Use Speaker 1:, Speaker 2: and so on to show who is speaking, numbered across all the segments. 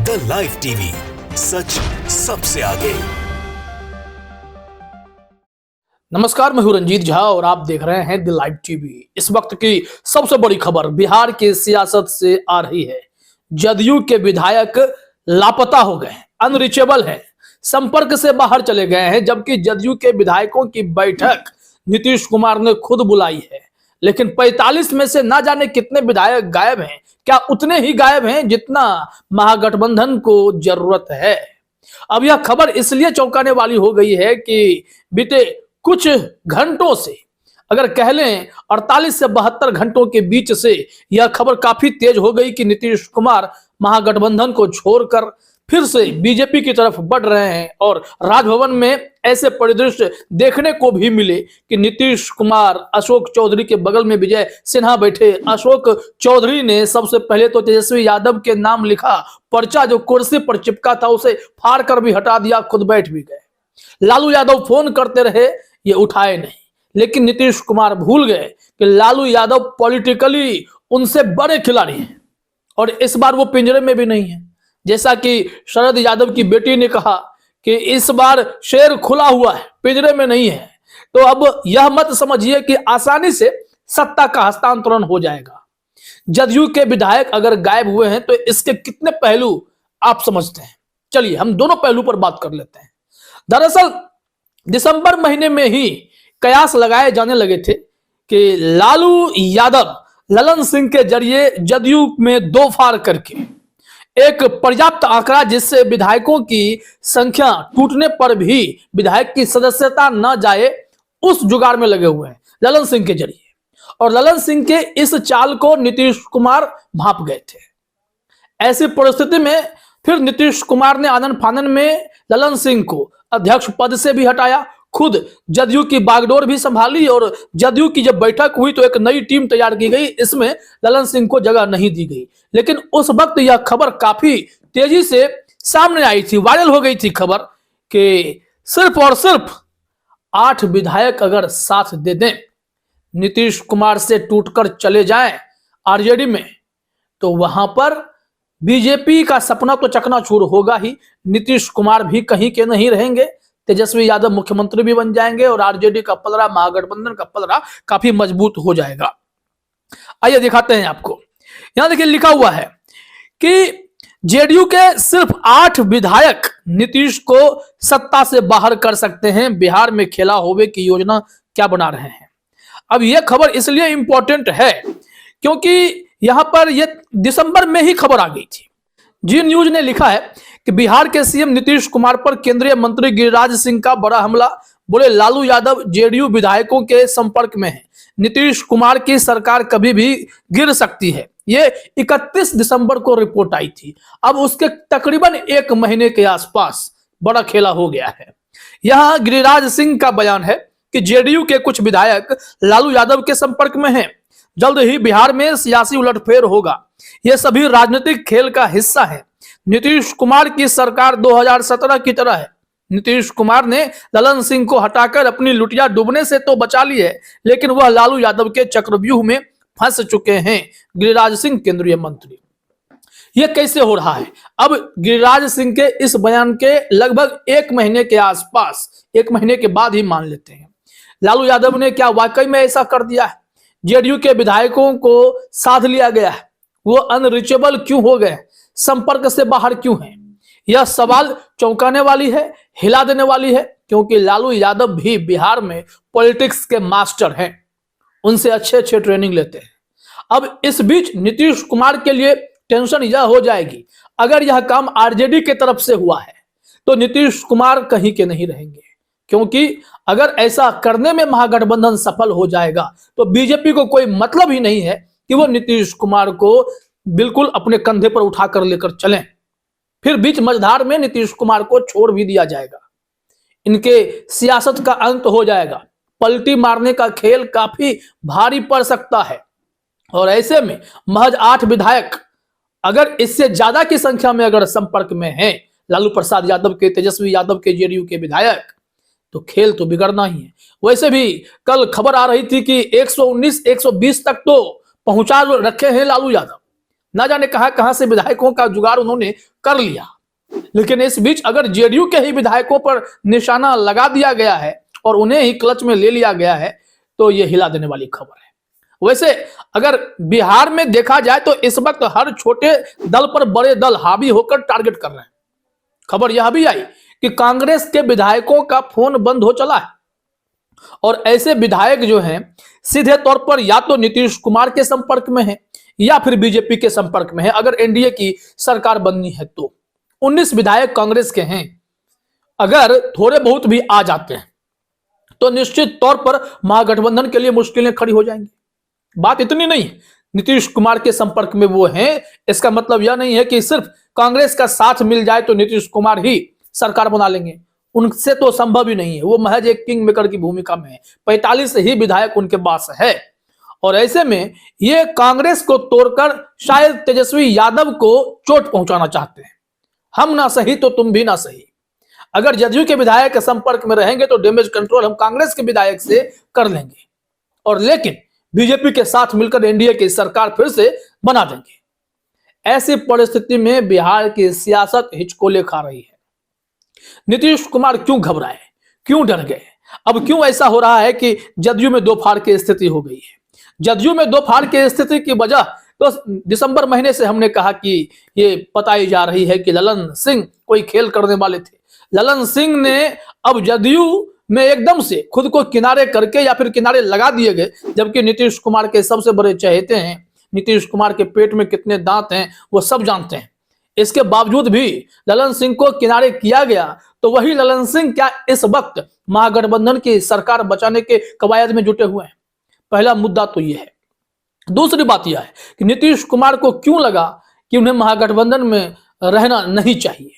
Speaker 1: The live TV, सच सबसे आगे।
Speaker 2: नमस्कार, मैं हूं रंजीत झा और आप देख रहे हैं द लाइव टीवी। इस वक्त की सबसे बड़ी खबर बिहार की सियासत से आ रही है। जदयू के विधायक लापता हो गए, अनरीचेबल हैं, संपर्क से बाहर चले गए हैं, जबकि जदयू के विधायकों की बैठक नीतीश कुमार ने खुद बुलाई है। लेकिन 45 में से ना जाने कितने विधायक गायब हैं, क्या उतने ही गायब हैं जितना महागठबंधन को जरूरत है। अब यह खबर इसलिए चौंकाने वाली हो गई है कि बीते कुछ घंटों से, अगर कह लें 48 से 72 घंटों के बीच से यह खबर काफी तेज हो गई कि नीतीश कुमार महागठबंधन को छोड़कर फिर से बीजेपी की तरफ बढ़ रहे हैं। और राजभवन में ऐसे परिदृश्य देखने को भी मिले कि नीतीश कुमार अशोक चौधरी के बगल में विजय सिन्हा बैठे। अशोक चौधरी ने सबसे पहले तो तेजस्वी यादव के नाम लिखा पर्चा जो कुर्सी पर चिपका था उसे फाड़ कर भी हटा दिया, खुद बैठ भी गए। लालू यादव फोन करते रहे, ये उठाए नहीं। लेकिन नीतीश कुमार भूल गए कि लालू यादव पॉलिटिकली उनसे बड़े खिलाड़ी हैं और इस बार वो पिंजरे में भी नहीं है। जैसा कि शरद यादव की बेटी ने कहा कि इस बार शेर खुला हुआ है, पिंजरे में नहीं है। तो अब यह मत समझिए कि आसानी से सत्ता का हस्तांतरण हो जाएगा। जदयू के विधायक अगर गायब हुए हैं तो इसके कितने पहलू आप समझते हैं। चलिए हम दोनों पहलू पर बात कर लेते हैं। दरअसल दिसंबर महीने में ही कयास लगाए जाने लगे थे कि लालू यादव ललन सिंह के जरिए जदयू में दो फाड़ करके एक पर्याप्त आंकड़ा, जिससे विधायकों की संख्या टूटने पर भी विधायक की सदस्यता न जाए, उस जुगाड़ में लगे हुए हैं ललन सिंह के जरिए। और ललन सिंह के इस चाल को नीतीश कुमार भांप गए थे। ऐसी परिस्थिति में फिर नीतीश कुमार ने आनन फानन में ललन सिंह को अध्यक्ष पद से भी हटाया, खुद जदयू की बागडोर भी संभाली। और जदयू की जब बैठक हुई तो एक नई टीम तैयार की गई, इसमें ललन सिंह को जगह नहीं दी गई। लेकिन उस वक्त यह खबर काफी तेजी से सामने आई थी, वायरल हो गई थी खबर कि सिर्फ और सिर्फ 8 विधायक अगर साथ दे दें, नीतीश कुमार से टूटकर चले जाएं आरजेडी में, तो वहां पर बीजेपी का सपना तो चकनाचूर होगा ही। नीतीश कुमार भी कहीं के नहीं रहेंगे, तेजस्वी यादव मुख्यमंत्री भी बन जाएंगे और आरजेडी का पलड़ा, महागठबंधन का पलड़ा काफी मजबूत हो जाएगा। आइए दिखाते हैं आपको। यहां देखिए लिखा हुआ है कि जेडीयू के सिर्फ 8 विधायक नीतीश को सत्ता से बाहर कर सकते हैं। बिहार में खेला होवे की योजना क्या बना रहे हैं। अब यह खबर इसलिए इंपॉर्टेंट है क्योंकि यहां पर यह दिसंबर में ही खबर आ गई थी। जी न्यूज ने लिखा है कि बिहार के सीएम नीतीश कुमार पर केंद्रीय मंत्री गिरिराज सिंह का बड़ा हमला। बोले लालू यादव जेडीयू विधायकों के संपर्क में है, नीतीश कुमार की सरकार कभी भी गिर सकती है। ये 31 दिसंबर को रिपोर्ट आई थी। अब उसके तकरीबन 1 महीने के आसपास बड़ा खेला हो गया है। यहां गिरिराज सिंह का बयान है कि जेडीयू के कुछ विधायक लालू यादव के संपर्क में हैं। जल्द ही बिहार में सियासी उलटफेर होगा। यह सभी राजनीतिक खेल का हिस्सा है। नीतीश कुमार की सरकार 2017 की तरह है। नीतीश कुमार ने ललन सिंह को हटाकर अपनी लुटिया डूबने से तो बचा ली है, लेकिन वह लालू यादव के चक्रव्यूह में फंस चुके हैं। गिरिराज सिंह केंद्रीय मंत्री। यह कैसे हो रहा है? अब गिरिराज सिंह के इस बयान के लगभग 1 महीने के आसपास, 1 महीने के बाद ही मान लेते हैं, लालू यादव ने क्या वाकई में ऐसा कर दिया है? जेडीयू के विधायकों को साध लिया गया है, वो अनरीचेबल क्यों हो गए, संपर्क से बाहर क्यों हैं? यह सवाल चौंकाने वाली है, हिला देने वाली है, क्योंकि लालू यादव भी बिहार में पॉलिटिक्स के मास्टर हैं, उनसे अच्छे ट्रेनिंग लेते हैं। अब इस बीच नीतीश कुमार के लिए टेंशन यह हो जाएगी, अगर यह काम आरजेडी के तरफ से हुआ है तो नीतीश कुमार कहीं के नहीं रहेंगे। क्योंकि अगर ऐसा करने में महागठबंधन सफल हो जाएगा तो बीजेपी को कोई मतलब ही नहीं है कि वो नीतीश कुमार को बिल्कुल अपने कंधे पर उठाकर लेकर चलें। फिर बीच मझधार में नीतीश कुमार को छोड़ भी दिया जाएगा, इनके सियासत का अंत हो जाएगा। पलटी मारने का खेल काफी भारी पड़ सकता है। और ऐसे में महज 8 विधायक अगर इससे ज्यादा की संख्या में अगर संपर्क में हैं लालू प्रसाद यादव के, तेजस्वी यादव के, जेडीयू के विधायक, तो खेल तो बिगड़ना ही है। वैसे भी कल खबर आ रही थी कि 119, 120 तक तो पहुंचा रखे हैं लालू यादव। ना जाने कहां से विधायकों का जुगाड़ उन्होंने कर लिया। लेकिन इस बीच अगर जेडीयू के ही विधायकों पर निशाना लगा दिया गया है और उन्हें ही क्लच में ले लिया गया है तो यह हिला देने वाली खबर है। वैसे अगर बिहार में देखा जाए तो इस वक्त हर छोटे दल पर बड़े दल हावी होकर टारगेट कर रहे हैं। खबर यह भी आई कि कांग्रेस के विधायकों का फोन बंद हो चला है और ऐसे विधायक जो हैं सीधे तौर पर या तो नीतीश कुमार के संपर्क में है या फिर बीजेपी के संपर्क में है। अगर एनडीए की सरकार बननी है तो 19 विधायक कांग्रेस के हैं। अगर थोड़े बहुत भी आ जाते हैं तो निश्चित तौर पर महागठबंधन के लिए मुश्किलें खड़ी हो जाएंगी। बात इतनी नहीं है, नीतीश कुमार के संपर्क में वो हैं, इसका मतलब यह नहीं है कि सिर्फ कांग्रेस का साथ मिल जाए तो नीतीश कुमार ही सरकार बना लेंगे। उनसे तो संभव ही नहीं है, वो महज एक किंग मेकर की भूमिका में है। 45 ही विधायक उनके पास है और ऐसे में ये कांग्रेस को तोड़कर शायद तेजस्वी यादव को चोट पहुंचाना चाहते हैं। हम ना सही तो तुम भी ना सही। अगर जदयू के विधायक के संपर्क में रहेंगे तो डैमेज कंट्रोल हम कांग्रेस के विधायक से कर लेंगे और लेकिन बीजेपी के साथ मिलकर एनडीए की सरकार फिर से बना देंगे। ऐसी परिस्थिति में बिहार की सियासत हिचकोले खा रही है। नीतीश कुमार क्यों घबराए, क्यों डर गए? अब क्यों ऐसा हो रहा है कि जदयू में दो फाड़ की स्थिति हो गई है? जदयू में दो फाड़ की स्थिति की वजह तो दिसंबर महीने से हमने कहा कि ये बताई जा रही है कि ललन सिंह कोई खेल करने वाले थे। ललन सिंह ने अब जदयू में एकदम से खुद को किनारे करके या फिर किनारे लगा दिए गए, जबकि नीतीश कुमार के सबसे बड़े चहेते हैं। नीतीश कुमार के पेट में कितने दांत हैं वो सब जानते हैं। इसके बावजूद भी ललन सिंह को किनारे किया गया तो वही ललन सिंह क्या इस वक्त महागठबंधन की सरकार बचाने के कवायद में जुटे हुए हैं? पहला मुद्दा तो यह है। दूसरी बात यह है कि नीतीश कुमार को क्यों लगा कि उन्हें महागठबंधन में रहना नहीं चाहिए,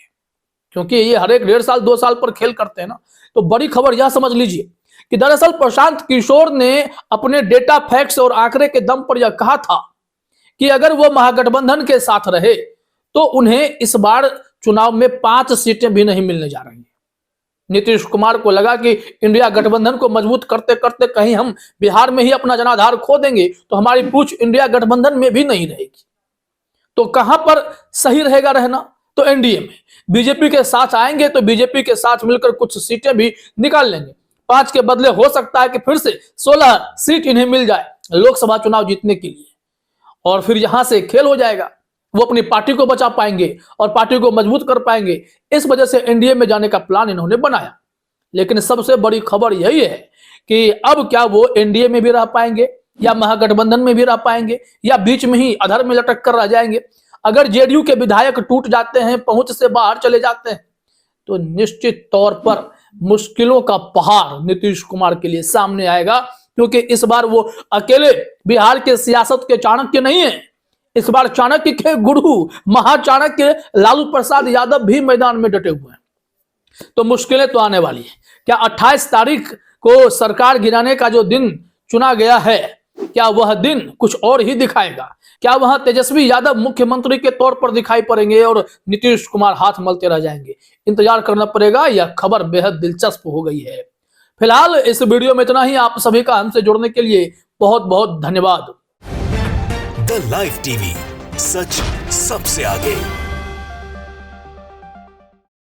Speaker 2: क्योंकि ये हर एक 1.5 साल 2 साल पर खेल करते हैं ना। तो बड़ी खबर यह समझ लीजिए कि दरअसल प्रशांत किशोर ने अपने डेटा फैक्ट्स और आंकड़े के दम पर यह कहा था कि अगर वो महागठबंधन के साथ रहे तो उन्हें इस बार चुनाव में 5 सीटें भी नहीं मिलने जा रही हैं। नीतीश कुमार को लगा कि इंडिया गठबंधन को मजबूत करते करते कहीं हम बिहार में ही अपना जनाधार खो देंगे तो हमारी पूछ इंडिया गठबंधन में भी नहीं रहेगी। तो कहां पर सही रहेगा रहना? तो एनडीए में। बीजेपी के साथ आएंगे तो बीजेपी के साथ मिलकर कुछ सीटें भी निकाल लेंगे। 5 के बदले हो सकता है कि फिर से 16 सीट इन्हें मिल जाए लोकसभा चुनाव जीतने के लिए और फिर यहां से खेल हो जाएगा। वो अपनी पार्टी को बचा पाएंगे और पार्टी को मजबूत कर पाएंगे। इस वजह से एनडीए में जाने का प्लान इन्होंने बनाया। लेकिन सबसे बड़ी खबर यही है कि अब क्या वो एनडीए में भी रह पाएंगे या महागठबंधन में भी रह पाएंगे या बीच में ही अधर में लटक कर रह जाएंगे? अगर जेडीयू के विधायक टूट जाते हैं, पहुंच से बाहर चले जाते हैं तो निश्चित तौर पर मुश्किलों का पहाड़ नीतीश कुमार के लिए सामने आएगा, क्योंकि इस बार वो अकेले बिहार के सियासत के चाणक्य नहीं है। इस बार चाणक्य के गुरु महाचाणक्य लालू प्रसाद यादव भी मैदान में डटे हुए हैं। तो मुश्किलें तो आने वाली है। क्या 28 तारीख को सरकार गिराने का जो दिन चुना गया है, क्या वह दिन कुछ और ही दिखाएगा? क्या वहां तेजस्वी यादव मुख्यमंत्री के तौर पर दिखाई पड़ेंगे और नीतीश कुमार हाथ मलते रह जाएंगे? इंतजार करना पड़ेगा। यह खबर बेहद दिलचस्प हो गई है। फिलहाल इस वीडियो में इतना ही। आप सभी का हमसे जुड़ने के लिए बहुत बहुत धन्यवाद।
Speaker 1: द लाइव टीवी, सच सबसे आगे।